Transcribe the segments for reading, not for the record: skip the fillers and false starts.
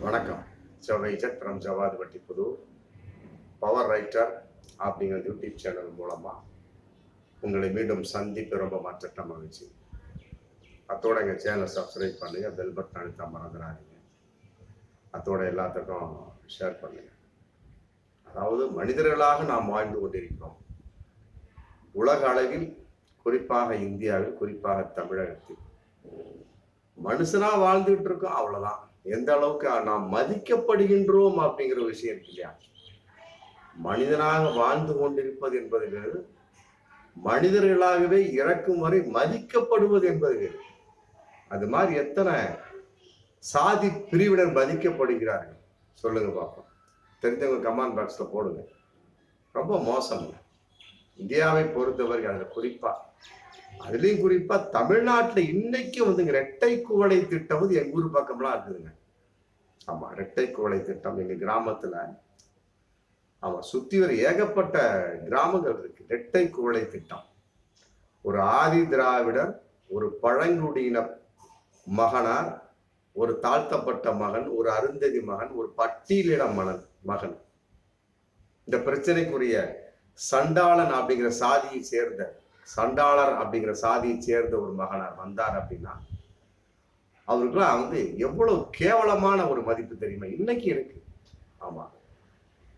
வணக்கம். ஜவைஜத் ஃப்ரம் ஜவாத் வட்டி Pudur power writer அப்படிங்கிற யூடியூப் சேனல் மூலமாக உங்களை மீண்டும் சந்திப்பு ரொம்ப மாற்றட்ட மகிழ்ச்சி. அத்தோட எங்கள் சேனலை சப்ஸ்கிரைப் பண்ணுங்கள், பெல் பட்டன் அழுத்த மறந்துடாதீங்க. அத்தோட எல்லாத்துக்கும் ஷேர் பண்ணுங்கள். அதாவது மனிதர்களாக நாம் வாழ்ந்து கொண்டிருக்கிறோம். உலக அளவில், குறிப்பாக இந்தியாவில், குறிப்பாக தமிழகத்தில் மனுஷனா வாழ்ந்துட்டு இருக்கோம். அவ்வளவுதான். எந்த அளவுக்கு நாம் மதிக்கப்படுகின்றோம் அப்படிங்கிற விஷயம் இருக்கு இல்லையா? மனிதனாக வாழ்ந்து கொண்டிருப்பது என்பது வேறு, மனிதர்களாகவே இறக்கும் வரை மதிக்கப்படுவது என்பது வேறு. அது மாதிரி எத்தனை சாதி பிரிவினர் மதிக்கப்படுகிறார்கள் சொல்லுங்க பார்ப்போம். தெரிஞ்சவங்க கமெண்ட் பாக்ஸ்ல போடுங்க. ரொம்ப மோசம் இந்தியாவை பொறுத்தவரைக்கும். அதுல குறிப்பா அதுலயும் குறிப்பா தமிழ்நாட்டில் இன்னைக்கு வந்து இரட்டை குவளை திட்டம் வந்து எங்க ஊர் பக்கம்லாம் இருக்குதுங்க. ஆமா, இரட்டை குவளை திட்டம் எங்க கிராமத்துல, ஆமா, சுத்தி வர ஏகப்பட்ட கிராமங்கள் இருக்கு. இரட்டை குவளை திட்டம். ஒரு ஆதி திராவிடர், ஒரு பழங்குடியின மகனார், ஒரு தாழ்த்தப்பட்ட மகன், ஒரு அருந்ததி மகன், ஒரு பட்டியலின மகன். இந்த பிரச்சனைக்குரிய சண்டாளன் அப்படிங்கிற சாதியை சேர்ந்த சண்டாளர் அப்படிங்கிற சாதியை சேர்ந்த ஒரு மகனார் வந்தார் அப்படின்னா அவருக்குலாம் வந்து எவ்வளவு கேவலமான ஒரு மதிப்பு தெரியுமா இன்னைக்கு இருக்கு. ஆமா,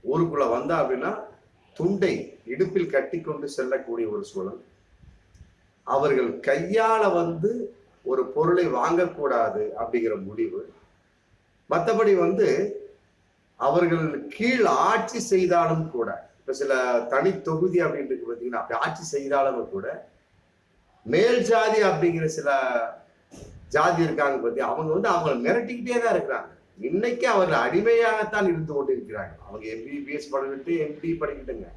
ஊருக்குள்ள வந்தா அப்படின்னா துண்டை இடுப்பில் கட்டி கொண்டு செல்லக்கூடிய ஒரு சூழல். அவர்கள் கையால வந்து ஒரு பொருளை வாங்கக்கூடாது அப்படிங்கிற முடிவு. மற்றபடி வந்து அவர்கள் கீழ் ஆட்சி செய்தாலும் கூட, இப்ப சில தனி தொகுதி அப்படின்றது பார்த்தீங்கன்னா அப்படி ஆட்சி செய்தாலும் கூட மேல் ஜாதி அப்படிங்கிற சில ஜாதி இருக்காங்க பத்தி, அவங்க வந்து அவங்களை மிரட்டிக்கிட்டே தான் இருக்கிறாங்க. இன்னைக்கு அவர்கள் அடிமையாகத்தான் இருந்து கொண்டு இருக்கிறாங்க. அவங்க எம்பிபிஎஸ் படிக்கிட்டு எம்டி படிக்கிட்டுங்க,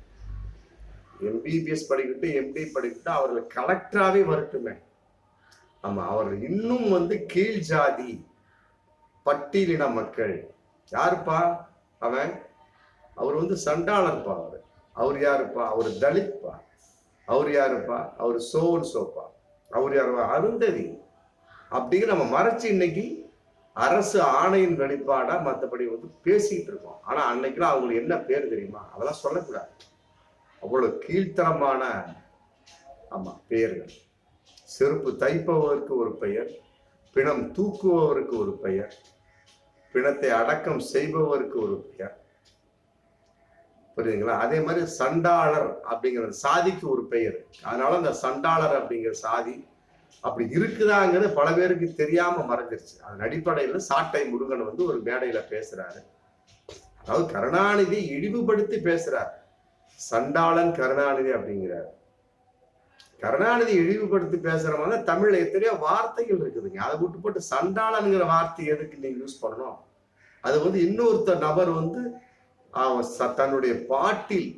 எம்பிபிஎஸ் படிக்கிட்டு எம்டி படிக்கிட்டு அவர்கள் கலெக்டராகவே வரட்டுமே. ஆமா, அவர்கள் இன்னும் வந்து கீழ் ஜாதி பட்டியலின மக்கள். யாருப்பா அவன்? அவர் வந்து சண்டாளர்ப்பா. அவர் யாருப்பா? அவர் தலித்பா. அவர் யாருப்பா? அவர் சோன் சோப்பா. அவர் யாருப்பா? அருந்ததி. அப்படிங்கிற நம்ம மறைச்சு இன்னைக்கு அரசு ஆணையின் வெளிப்பாடா மற்றபடி வந்து பேசிக்கிட்டு இருக்கோம். ஆனா அன்னைக்கெல்லாம் அவங்களுக்கு என்ன பேர் தெரியுமா? அதெல்லாம் சொல்லக்கூடாது. அவ்வளவு கீழ்த்தரமான ஆமா பெயர்கள். செருப்பு தைப்பவருக்கு ஒரு பெயர், பிணம் தூக்குபவருக்கு ஒரு பெயர், பிணத்தை அடக்கம் செய்பவருக்கு ஒரு பெயர். புரியுதுங்களா? அதே மாதிரி சண்டாளர் அப்படிங்கிற சாதிக்கு ஒரு பெயர். அதனால அந்த சண்டாளர் அப்படிங்கிற சாதி அப்படி இருக்குதாங்கிறது பல பேருக்கு தெரியாம மறைஞ்சிருச்சு. அதன் அடிப்படையில் சாட்டை முருகன் வந்து ஒரு மேடையில பேசுறாரு. அதாவது கருணாநிதி இழிவுபடுத்தி பேசுறாரு. சண்டாளன் கருணாநிதி அப்படிங்கிறார். கருணாநிதி இழிவுபடுத்தி பேசுற மாதிரி தமிழ்ல எத்தனையோ வார்த்தைகள் இருக்குதுங்க. அதை விட்டு போட்டு சண்டாளன்கிற வார்த்தை எதுக்கு நீங்க யூஸ் பண்ணணும்? அது வந்து இன்னொருத்தர் நபர் வந்து தன்னுடைய பாட்டில்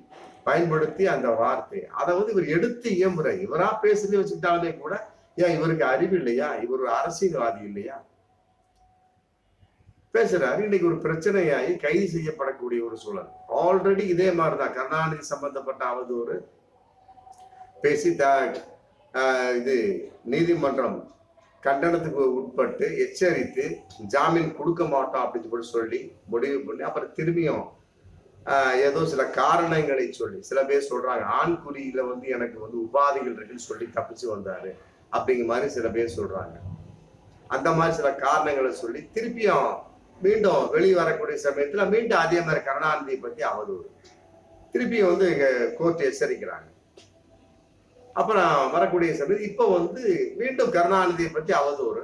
பயன்படுத்தி அந்த வார்த்தை, அதை வந்து இவர் எடுத்து இயம்புற, இவரா பேசுறதை வச்சுக்கிட்டாலுமே கூட, ஏன் இவருக்கு அறிவு இல்லையா? இவர் ஒரு அரசியல்வாதி இல்லையா? பேசுறாரு. இன்னைக்கு ஒரு பிரச்சனையாகி கைது செய்யப்படக்கூடிய ஒரு சூழல். ஆல்ரெடி இதே மாதிரிதான் கருணாநிதி சம்பந்தப்பட்ட அவதூறு பேசி இது நீதிமன்றம் கண்டனத்துக்கு உட்பட்டு எச்சரித்து ஜாமீன் கொடுக்க மாட்டோம் அப்படின்னு சொல்லி முடிவு பண்ணி அப்புறம் திரும்பியும் ஏதோ சில காரணங்களை சொல்லி, சில பேர் சொல்றாங்க ஆண்குறியில வந்து எனக்கு வந்து உபாதைகள் இருக்குன்னு சொல்லி தப்பிச்சு வந்தாரு அப்படிங்கிற மாதிரி சில பேர் சொல்றாங்க. அந்த மாதிரி சில காரணங்களை சொல்லி திருப்பியும் மீண்டும் வெளியே வரக்கூடிய சமயத்துல மீண்டும் அதே மாதிரி கருணாநிதியை பத்தி அவதூறு திருப்பியும் வந்து கோர்ட் எச்சரிக்கிறாங்க. அப்புறம் வரக்கூடிய சமயத்தில் இப்ப வந்து மீண்டும் கருணாநிதியை பத்தி அவதூறு.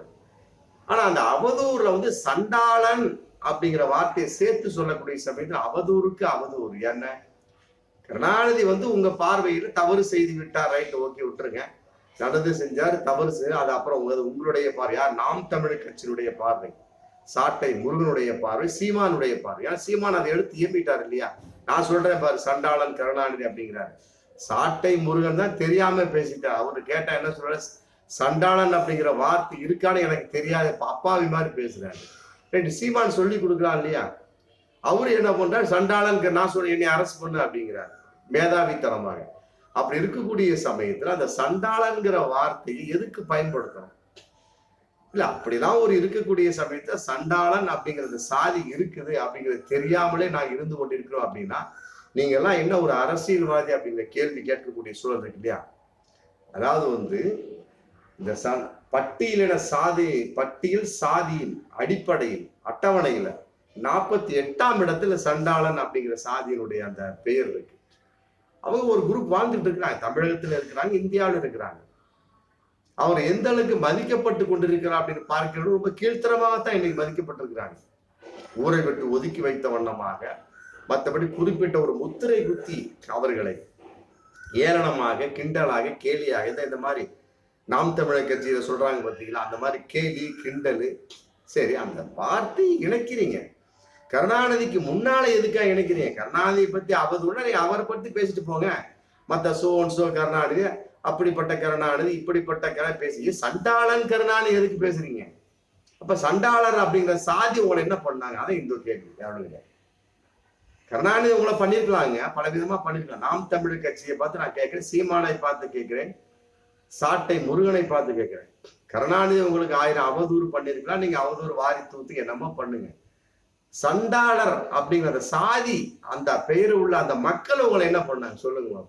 ஆனா அந்த அவதூறுல வந்து சண்டாளன் அப்படிங்கிற வார்த்தையை சேர்த்து சொல்லக்கூடிய சமயத்தில் அவதூறுக்கு அவதூறு. என்ன? கருணாநிதி வந்து உங்க பார்வையில் தவறு செய்து விட்டார், ரைட், ஓகே, விட்டுருங்க. நல்லது செஞ்சாரு, தவறு செய்ய, அது அப்புறம் உங்களுடைய பார்வை. யார்? நாம் தமிழர் கட்சியினுடைய பார்வை, சாட்டை முருகனுடைய பார்வை, சீமானுடைய பார்வை. ஏன்னா சீமான் அதை எடுத்து இயம்பிட்டார் இல்லையா? நான் சொல்றேன் பாரு, சண்டாளன் கருணாநிதி அப்படிங்கிறாரு. சாட்டை முருகன் தான் தெரியாம பேசிட்டார். அவரு கேட்டா என்ன சொல்ற? சண்டாளன் அப்படிங்கிற வார்த்தை இருக்கான்னு எனக்கு தெரியாது, அப்பாவி மாதிரி பேசுறாரு. ரைட்டு, சீமான் சொல்லி கொடுக்குறான் இல்லையா? அவரு என்ன பண்றாரு? சண்டாளன் நான் சொல்ல என்னை அரெஸ்ட் பண்ணு அப்படிங்கிறார் மேதாவித்தனமாக. அப்படி இருக்கக்கூடிய சமயத்துல அந்த சண்டாளன்கிற வார்த்தையை எதுக்கு பயன்படுத்தணும்? இல்ல அப்படிலாம் ஒரு இருக்கக்கூடிய சமயத்துல சண்டாளன் அப்படிங்கிறது சாதி இருக்குது அப்படிங்கிறது தெரியாமலே நான் இருந்து கொண்டிருக்கிறோம் அப்படின்னா நீங்க எல்லாம் என்ன ஒரு அரசியல்வாதி அப்படிங்கிற கேள்வி கேட்கக்கூடிய சூழல் இருக்கு இல்லையா? அதாவது வந்து இந்த பட்டியலின பட்டியல் சாதியின் அடிப்படையில் அட்டவணையில 48ஆம் இடத்துல சண்டாளன் அப்படிங்கிற சாதியினுடைய அந்த பெயர் இருக்கு. அவங்க ஒரு குரூப் வாழ்ந்துட்டு இருக்கிறாங்க, தமிழகத்துல இருக்கிறாங்க, இந்தியாவில் இருக்கிறாங்க. அவர் எந்த அளவுக்கு மதிக்கப்பட்டு கொண்டிருக்கிறார் அப்படின்னு பார்க்கிறது ரொம்ப கீழ்த்தரமாகத்தான் இன்னைக்கு மதிக்கப்பட்டிருக்கிறாங்க. ஊரை விட்டு ஒதுக்கி வைத்த வண்ணமாக, மற்றபடி குறிப்பிட்ட ஒரு முத்திரை குத்தி அவர்களை ஏளனமாக, கிண்டலாக, கேலியாக இந்த மாதிரி நாம் தமிழர் கட்சியில சொல்றாங்க பார்த்தீங்களா, அந்த மாதிரி கேலி கிண்டலு. சரி, அந்த வார்த்தையை இணைக்கிறீங்க. கருணாநிதிக்கு முன்னால எதுக்கா இணைக்கிறீங்க? கருணாநிதியை பத்தி அவதூறுனா நீங்க அவரை பத்தி பேசிட்டு போங்க. மத்த சோ கருணாநிதி, அப்படிப்பட்ட கருணாநிதி, இப்படிப்பட்ட பேசி சண்டாளன் கருணாநிதி எதுக்கு பேசுறீங்க? அப்ப சண்டாளர் அப்படிங்கிற சாதி உங்களை என்ன பண்ணாங்க? அதான் இந்த கேள்வி. எவ்வளவு கருணாநிதி உங்களை பண்ணிருக்கலாங்க, பல விதமா பண்ணிருக்கலாம். நாம் தமிழர் கட்சியை பார்த்து நான் கேட்கிறேன், சீமானை பார்த்து கேட்கிறேன், சாட்டை முருகனை பார்த்து கேட்கிறேன். கருணாநிதி உங்களுக்கு 1000 அவதூறு பண்ணிருக்கலாம், நீங்க அவதூறு வாரி தூத்து என்னமோ பண்ணுங்க. சண்டாளர் அப்படிங்கிற சாதி அந்த பெயரு உள்ள அந்த மக்கள் உங்களை என்ன பண்ணாங்க சொல்லுங்க,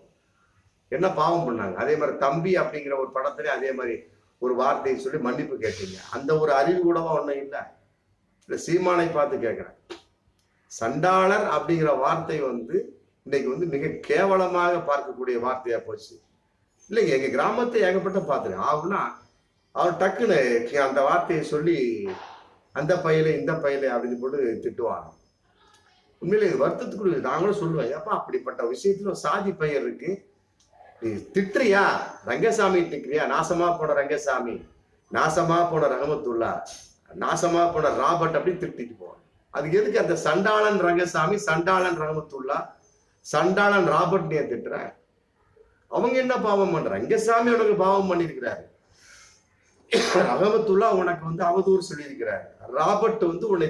என்ன பாவம் பண்ணாங்க? அதே மாதிரி தம்பி அப்படிங்கிற ஒரு படத்துல அதே மாதிரி ஒரு வார்த்தையை சொல்லி மன்னிப்பு கேட்டீங்க. அந்த ஒரு அறிவு கூடவா ஒண்ணும் இல்லை. சீமானை பார்த்து கேட்கிறேன், சண்டாளர் அப்படிங்கிற வார்த்தை வந்து இன்னைக்கு வந்து மிக கேவலமாக பார்க்கக்கூடிய வார்த்தையா போச்சு. இல்லைங்க, எங்க கிராமத்தை ஏகப்பட்ட பார்த்துருக்கேன். ஆகுனா அவர் டக்குன்னு அந்த வார்த்தையை சொல்லி அந்த பையில இந்த பையில அப்படின்னு போட்டு திட்டுவாங்க. உண்மையிலே இது வருத்தத்துக்குரிய. நாங்களும் சொல்லுவேன், ஏப்பா அப்படிப்பட்ட விஷயத்துல சாதி பெயர் இருக்கு, நீ திட்டுறியா? ரங்கசாமி திட்டுறியா? நாசமா போன ரங்கசாமி, நாசமா போன ரஹமத்துல்லா, நாசமா போன ராபர்ட் அப்படின்னு திட்டிட்டு போவாங்க. அதுக்கு எதுக்கு அந்த சண்டாளன் ரங்கசாமி, சண்டாளன் ரஹமத்துல்லா, சண்டாளன் ராபர்ட் நீ திட்டுற? அவங்க என்ன பாவம் பண்ற? ரங்கசாமி உனக்கு பாவம் பண்ணிருக்கிறாரு, ரஹமத்துல்லா உனக்கு வந்து அவதூறு சொல்லியிருக்கிறார், ராபர்ட் வந்து உன்னை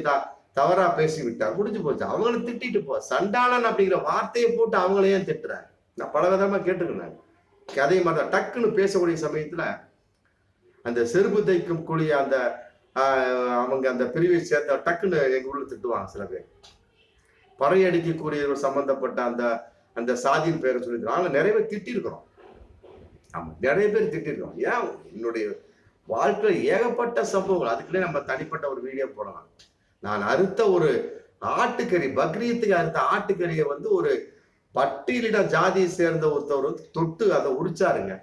தவறா பேசி விட்டார், முடிஞ்சு போச்சு. அவங்கள திட்டிட்டு போ. சண்டாளன் அப்படிங்கிற வார்த்தையை போட்டு அவங்களையும் திட்டுற? நான் பல விதமா கேட்டுக்கிறேன். அதே மாதிரி டக்குன்னு பேசக்கூடிய சமயத்துல அந்த செருப்பு தைக்கும் கூடிய அந்த அவங்க அந்த பிரிவை சேர்த்த டக்குன்னு எங்க உள்ள திட்டுவாங்க சில பேர். பறையடிக்கக்கூடியவர் சம்பந்தப்பட்ட அந்த அந்த சாதியின் பேரை சொல்லி நாங்க நிறைய பேர் திட்டிருக்கிறோம். ஆமா, நிறைய பேர் திட்டிருக்கோம். ஏன் என்னுடைய வாழ்க்கையில் ஏகப்பட்ட சம்பவங்கள், அதுக்குள்ளே நம்ம தனிப்பட்ட ஒரு வீடியோ போடலாம். நான் அறுத்த ஒரு ஆட்டுக்கறி, பக்ரீத்துக்கு அறுத்த ஆட்டுக்கறியை வந்து ஒரு பட்டியலிட ஜாதியை சேர்ந்த ஒருத்தவர் வந்து தொட்டு அதை உரிச்சாருங்க.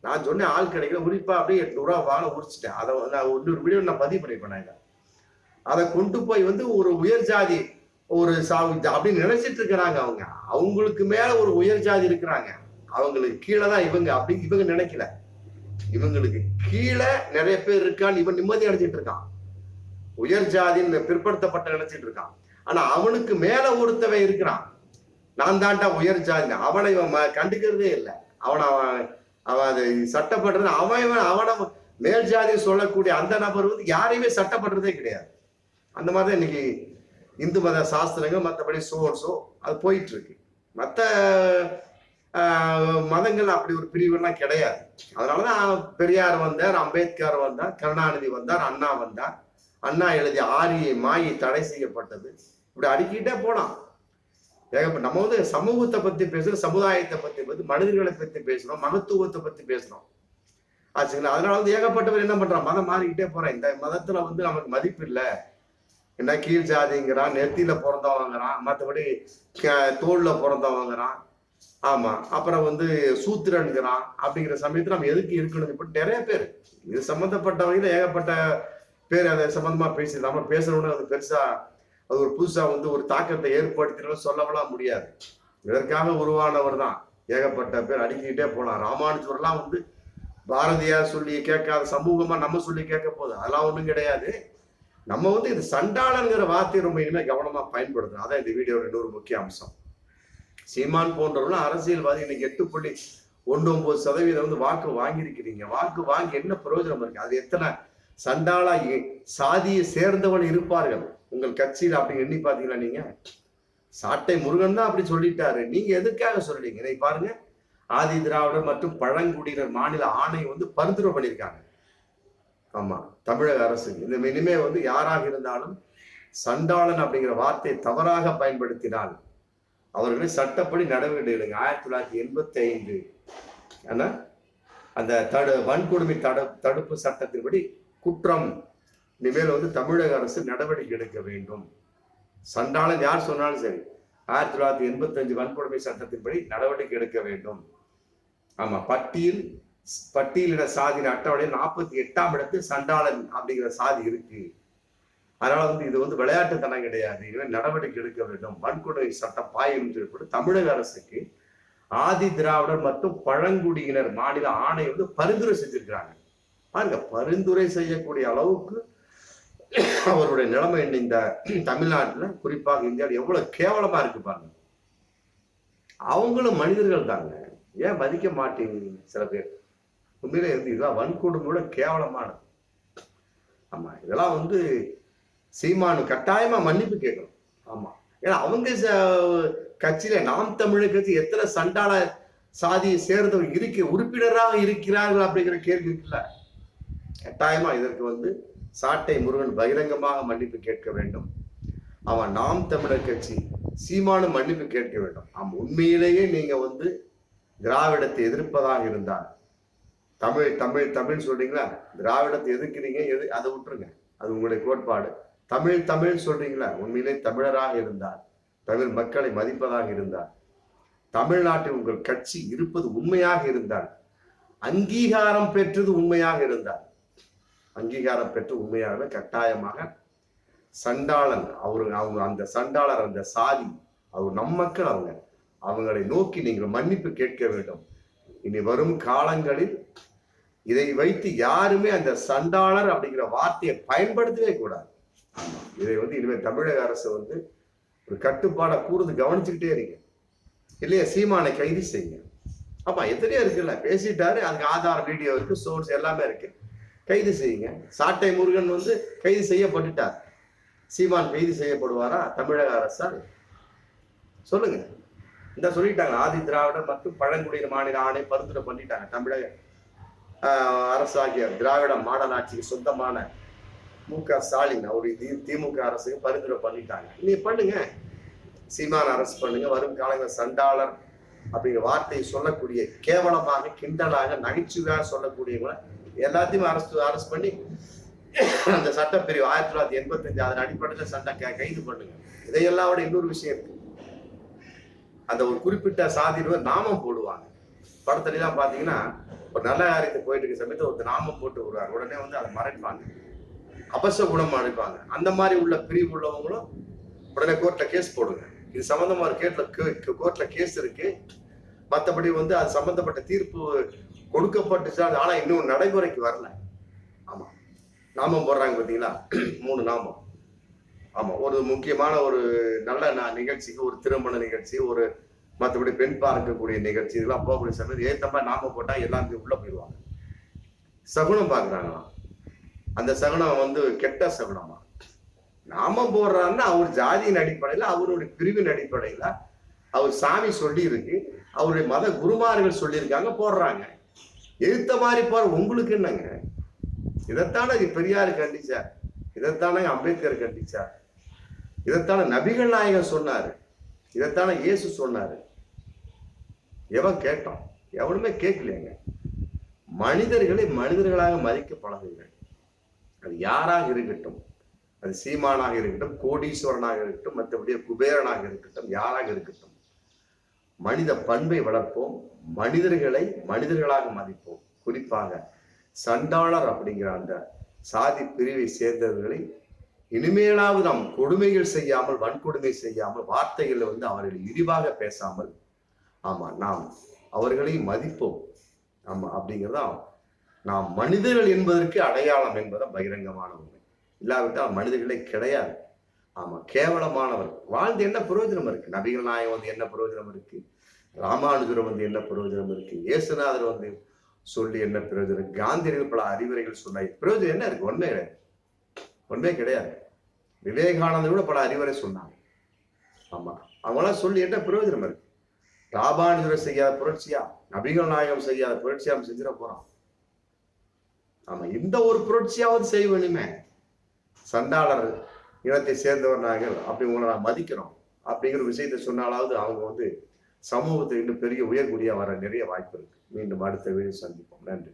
நான் சொன்னேன் ஆள் கிடைக்கல, உரிப்பா அப்படியே 800 ரூபா வாங்க உரிச்சிட்டேன். அதை நான் இன்னொரு வீடியோ நான் பதிவு பண்ணிப்பேன். அதை கொண்டு போய் வந்து ஒரு உயர் ஜாதி ஒரு அப்படின்னு நினைச்சிட்டு இருக்கிறாங்க. அவங்களுக்கு மேல ஒரு உயர் ஜாதி இருக்கிறாங்க, அவங்களுக்கு கீழே தான் இவங்க அப்படி இவங்க நினைக்கல. இவங்களுக்கு கீழே நிறைய பேர் இருக்கான்னு இவன் நிம்மதி அடைஞ்சிட்டு இருக்கான். உயர் ஜாதின்னு பிற்படுத்தப்பட்ட நினைச்சிட்டு இருக்கான். ஆனா அவனுக்கு மேல ஒருத்தவன் இருக்கிறான், நான் தாண்டா உயர் ஜாதி, அவனை இவன் கண்டுக்கிறதே இல்லை. அவன் அது சட்டப்படுறது அவனை மேல் ஜாதி சொல்லக்கூடிய அந்த நபர் வந்து யாரையுமே சட்டப்படுறதே கிடையாது. அந்த மாதிரிதான் இன்னைக்கு இந்து மத சாஸ்திரங்கள் மற்றபடி சோர்ஸோ அது போயிட்டு இருக்கு. மற்ற மதங்கள் அப்படி ஒரு பிரிவுலாம் கிடையாது. அதனாலதான் பெரியார் வந்தார், அம்பேத்கர் வந்தார், கருணாநிதி வந்தார், அண்ணா வந்தார். அண்ணா எழுதிய ஆரியை மாயை தடை செய்யப்பட்டது. இப்படி அடிக்கிட்டே போலாம். நம்ம வந்து சமூகத்தை பத்தி பேசுறோம், சமுதாயத்தை பத்தி பேசுறோம், மனிதர்களை பத்தி பேசுறோம், மகத்துவத்தை பத்தி பேசுறோம் ஆச்சுங்களா. அதனால வந்து ஏகப்பட்டவர் என்ன பண்றான், மதம் மாறிக்கிட்டே போறேன். இந்த மதத்துல வந்து நமக்கு மதிப்பு இல்லை, என்ன கீழ் ஜாதிங்கிறான், நெத்தியில பிறந்தவங்கிறான், மற்றபடி தோல்ல பிறந்தவங்கிறான், ஆமா, அப்புறம் வந்து சூத்திரன்கிறான். அப்படிங்கிற சமயத்துல நம்ம எதுக்கு இருக்கணும்? நிறைய பேர் இது சம்பந்தப்பட்டவங்க ஏகப்பட்ட பேர் அதை சம்பந்தமா பேசி நம்ம பேசணும்னு அது பெருசா அது ஒரு புதுசா வந்து ஒரு தாக்கத்தை ஏற்படுத்தினு சொல்லவெல்லாம் முடியாது. இதற்காக உருவானவர் தான். ஏகப்பட்ட பேர் அடிக்கிட்டே போலாம். ராமானுஜர்லாம் வந்து பாரதியார் சொல்லி கேட்காத சமூகமா நம்ம சொல்லி கேட்க போகுது, அதெல்லாம் ஒண்ணும் கிடையாது. நம்ம வந்து இது சண்டாளங்கிற வார்த்தையை ரொம்ப இனிமே கவனமா பயன்படுத்தணும். அதான் இந்த வீடியோட இன்னொரு முக்கிய அம்சம். சீமான் போன்றவர்கள் அரசியல்வாதி இன்னைக்கு 8.19% வந்து வாக்கு வாங்கியிருக்கிறீங்க. வாக்கு வாங்கி என்ன பிரயோஜனம் இருக்கு? அது எத்தனை சண்டாளா சாதியை சேர்ந்தவன் இருப்பார்கள் உங்கள் கட்சியில் அப்படின்னு எண்ணி பாத்தீங்களா? நீங்க சாட்டை முருகன் தான் அப்படி சொல்லிட்டாரு, நீங்க எதுக்காக சொல்றீங்க? இதை பாருங்க, ஆதி திராவிடர் மற்றும் பழங்குடியினர் மாநில ஆணையம் வந்து பரிந்துரை பண்ணியிருக்காங்க. ஆமா, தமிழக அரசு இனிமே வந்து யாராக இருந்தாலும் சண்டாளன் அப்படிங்கிற வார்த்தையை தவறாக பயன்படுத்தினால் அவர்களை சட்டப்படி நடவடிக்கை எடுங்க. 1985 ஆனா அந்த வன்கொடுமை தடுப்பு சட்டத்தின்படி குற்றம் இனிமேல் வந்து தமிழக அரசு நடவடிக்கை எடுக்க வேண்டும். சண்டாளன் யார் சொன்னாலும் சரி 1985 வன்கொடுமை சட்டத்தின்படி நடவடிக்கை எடுக்க வேண்டும். ஆமா, பட்டியலிட சாதியின் அட்டவணையில் 48ஆம் இடத்தில் சண்டாளன் அப்படிங்கிற சாதி இருக்கு. அதனால வந்து இது வந்து விளையாட்டுத்தனம் கிடையாது, இனிமேல் நடவடிக்கை எடுக்க வேண்டும், வன்கொடுமை சட்டம் பாயும் சொல்லி தமிழக அரசுக்கு ஆதி திராவிடர் மற்றும் பழங்குடியினர் மாநில ஆணை வந்து பரிந்துரை செஞ்சிருக்கிறாங்க. பாருங்க, பரிந்துரை செய்யக்கூடிய அளவுக்கு அவருடைய நிலைமை இந்த தமிழ்நாட்டுல குறிப்பாக இந்தியாவில் எவ்வளவு கேவலமா இருக்கு பாருங்க. அவங்களும் மனிதர்கள் தாங்க, ஏன் மதிக்க மாட்டீங்க சில பேர்? உண்மையிலே வந்து இதுதான் வன்கொடுமையோட கேவலமானது. ஆமா, இதெல்லாம் வந்து சீமானு கட்டாயமா மன்னிப்பு கேட்கணும். ஆமா, ஏன்னா அவங்க கட்சியில நாம் தமிழர் கட்சி எத்தனை சண்டாள சாதியை சேர்ந்தவர் உறுப்பினராக இருக்கிறார்கள் அப்படிங்கிற கேள்வி இருக்குல்ல. கட்டாயமா இதற்கு வந்து சாட்டை முருகன் பகிரங்கமாக மன்னிப்பு கேட்க வேண்டும். அவன் நாம் தமிழர் கட்சி சீமானு மன்னிப்பு கேட்க வேண்டும். உண்மையிலேயே நீங்க வந்து திராவிடத்தை எதிர்ப்பதாக இருந்தால், தமிழ் தமிழ் தமிழ் சொல்றீங்களா, திராவிடத்தை எதிர்க்கிறீங்க, அதை விட்டுருங்க, அது உங்களுடைய கோட்பாடு. தமிழ் தமிழ் சொல்றீங்களா, உண்மையிலே தமிழராக இருந்தால், தமிழ் மக்களை மதிப்பதாக இருந்தால், தமிழ்நாட்டில் உங்கள் கட்சி இருப்பது உண்மையாக இருந்தால், அங்கீகாரம் பெற்றது உண்மையாக இருந்தால், அங்கீகாரம் பெற்று உண்மையாக கட்டாயமாக சண்டாளன் அவங்க அந்த சண்டாளர் அந்த சாதி அவர் நம் மக்கள், அவங்களை நோக்கி நீங்கள் மன்னிப்பு கேட்க வேண்டும். இனி வரும் காலங்களில் இதை வைத்து யாருமே அந்த சண்டாளர் அப்படிங்கிற வார்த்தையை பயன்படுத்தவே கூடாது. இதை வந்து இனிமேல் தமிழக அரசு வந்து ஒரு கட்டுப்பாடை கூர்ந்து கவனிச்சுக்கிட்டே இருங்க. இல்லையா, சீமானை கைது செய்யுங்க. ஆமா, எத்தனையோ இருக்குல்ல, பேசிட்டாரு, அதுக்கு ஆதாரம் வீடியோ இருக்கு, சோர்ஸ் எல்லாமே இருக்கு, கைது செய்யுங்க. சாட்டை முருகன் வந்து கைது செய்யப்பட்டுட்டார், சீமான் கைது செய்யப்படுவாரா தமிழக அரசால்? சொல்லுங்க. இந்த சொல்லிட்டாங்க, ஆதி திராவிடர் மற்றும் பழங்குடியினர் மாநில ஆணை பரிந்துரை பண்ணிட்டாங்க. தமிழக அரசு ஆகிய திராவிட மாடல் ஆட்சிக்கு சொந்தமான மு.க. ஸ்டாலின் அவரு திமுக அரசுக்கு பரிந்துரை பண்ணிட்டாங்க. நீ பண்ணுங்க, சீமான் அரசு பண்ணுங்க. வரும் காலங்கள் சண்டாளர் அப்படிங்கிற வார்த்தையை சொல்லக்கூடிய, கேவலமாக கிண்டலாக நகைச்சுவையாக சொல்லக்கூடியவங்களை எல்லாத்தையும் அரசு பண்ணி அந்த சட்டப்பிரிவு 1985 அதன் அடிப்படையில் கைது பண்ணுங்க. இதையெல்லாம் விட இன்னொரு விஷயம் இருக்கு, அந்த ஒரு குறிப்பிட்ட சாதியினர் நாமம் போடுவாங்க. படத்துல எல்லாம் பாத்தீங்கன்னா ஒரு நல்ல காரியத்துக்கு போயிட்டு இருக்க சமயத்தை ஒரு நாமம் போட்டு விடுவாங்க, உடனே வந்து அதை மறைப்பாங்க, அபச குணம் அழைப்பாங்க. அந்த மாதிரி உள்ள பிரிவு உள்ளவங்களும் உடனே கோர்ட்ல கேஸ் போடுங்க. இது சம்பந்தமா ஒரு கோர்ட்ல கேஸ் இருக்கு. மற்றபடி வந்து அது சம்பந்தப்பட்ட தீர்ப்பு கொடுக்கப்பட்டுச்சா, ஆனா இன்னும் நடைமுறைக்கு வரல. ஆமா, நாமம் போடுறாங்க பாத்தீங்களா, 3 நாமம். ஆமா, ஒரு முக்கியமான ஒரு நல்ல நிகழ்ச்சிக்கு, ஒரு திருமண நிகழ்ச்சி, ஒரு மற்றபடி பெண் பார்க்கக்கூடிய நிகழ்ச்சி, இதெல்லாம் போகக்கூடிய சமயத்தில் ஏத்தமா நாமம் போட்டா எல்லாத்தையும் உள்ள போயிடுவாங்க. சகுனம் பாக்குறாங்களாம். அந்த சகுனம் வந்து கெட்ட சகுனமா. நாமம் போடுறாருன்னா அவர் ஜாதியின் அடிப்படையில, அவருடைய பிரிவின் அடிப்படையில, அவர் சாமி சொல்லி இருக்கு, அவருடைய மத குருமார்கள் சொல்லியிருக்காங்க, போடுறாங்க. எழுத்த மாதிரி போற உங்களுக்கு என்னங்க? இதைத்தானே பெரியார் கண்டிச்சார், இதைத்தானே அம்பேத்கர் கண்டிச்சார், இதைத்தானே நபிகள் நாயகர் சொன்னாரு, இதைத்தானே இயேசு சொன்னாரு. எவன் கேட்டோம்? எவனுமே கேட்கலையங்க. மனிதர்களை மனிதர்களாக மதிக்க பழகுங்கள். அது யாராக இருக்கட்டும், அது சீமானாக இருக்கட்டும், கோடீஸ்வரனாக இருக்கட்டும், மற்றபடி குபேரனாக இருக்கட்டும், யாராக இருக்கட்டும், மனித பண்பை வளர்ப்போம், மனிதர்களை மனிதர்களாக மதிப்போம். குறிப்பாக சண்டாளர் அப்படிங்கிற அந்த சாதி பிரிவை சேர்ந்தவர்களை இனிமேலாவது நாம் கொடுமைகள் செய்யாமல், வன்கொடுமை செய்யாமல், வார்த்தைகள் வந்து அவர்களை இழிவாக பேசாமல், ஆமா, நாம் அவர்களை மதிப்போம். ஆமா, அப்படிங்கிறதா நாம் மனிதர்கள் என்பதற்கு அடையாளம் என்பதை பகிரங்கமான உண்மை. இல்லாவிட்டால் மனிதர்களே கிடையாது. ஆமா, கேவலமானவர். வாழ்ந்து என்ன பிரயோஜனம் இருக்கு? நபிகள் நாயகம் வந்து என்ன பிரயோஜனம் இருக்கு? ராமானுஜர் வந்து என்ன பிரயோஜனம் இருக்கு? இயேசுநாதர் வந்து சொல்லி என்ன பிரயோஜனம்? காந்தியடிகள் பல அறிவுரைகள் சொன்ன பிரயோஜனம் என்ன இருக்கு? ஒன்றே கிடையாது, ஒன்றே கிடையாது. விவேகானந்தர் கூட பல அறிவுரை சொன்னாங்க. ஆமா, அவங்களாம் சொல்லி என்ன பிரயோஜனம் இருக்கு? ராமானுஜரை செய்யாத புரட்சியா, நபிகள் நாயகம் செய்யாத புரட்சியா செஞ்சிட போறோம்? ஆமா, இந்த ஒரு புரட்சியாவது செய்ய வேணுமே. சண்டாளர் இனத்தை சேர்ந்தவர் நாங்கள், அப்படி உங்களை நான் மதிக்கிறோம் அப்படிங்கிற விஷயத்தை சொன்னாலாவது அவங்க வந்து சமூகத்தை இன்னும் பெரிய உயர்குடியா வர நிறைய வாய்ப்பு இருக்கு. மீண்டும் அடுத்த வீடியோ சந்திப்போம். நன்றி.